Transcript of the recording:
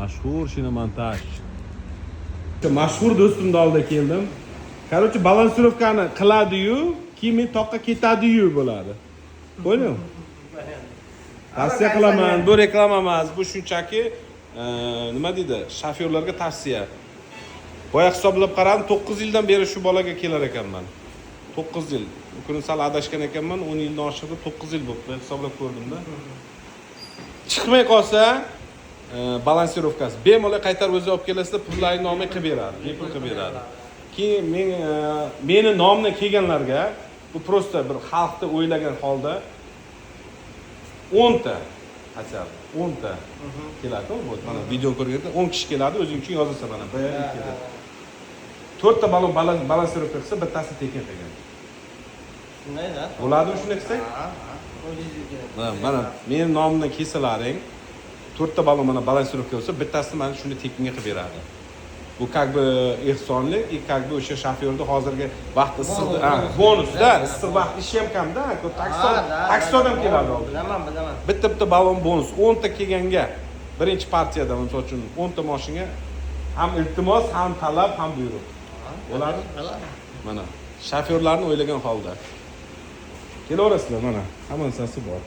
Mashhur shinomontaj. Mashhur do'stimni oldiga keldim. Короче, balansirovkani qiladi-yu, keyin toqqa ketadi-yu bo'ladi. Bo'ldimi? Tavsiya qilaman. Bu reklama emas, bu shunchaki nima deydi? Shofyorlarga tavsiya. Boya hisoblab qaradim, 9 yildan beri shu bolaga kelar ekanman. 9 yil. Bu kuni sal adashgan ekanman, 10 yildan oshig'ida 9 yil bo'libdi, hisoblab ko'rdim-da. Chiqmay qolsa, balansirovkasi bemalol qaytarib o'zi olib kelasizda, pullaringizni olmay qilib beradi, bepul qilib beradi. Keyin meni nomimdan kelganlarga bu prosta bir xalqni o'ylagan holda 10 ta, achar 10 ta keladi, bu mana video ko'rganda 10 kishi keladi, o'zing uchun yozasan mana. 1 2 4 ta balon balansirovka qilsa, bittasi tekin qilgan. Shundayda. Bo'ladimi shunday qilsak? Mana meni nomimdan kelsalaring 4 ta balon mana balansirovka bo'lsa, bittasini mana shuni tekinga qilib beradi. Bu как бы ehsonlik, и как бы o'sha shofyorning hozirgi vaqt issiq, bonusda, issiq vaqt ishi ham kamda, taksidan ham keladi. Bilaman. Bitta balon bonus 10 ta kelganga, birinchi partiyada, misol uchun 10 ta mashina ham iltimos, ham talab, ham buyruq. Bo'ladi? Mana shofyorlarni o'ylagan holda. Kelaverasizlar mana, hamma narsasi bor.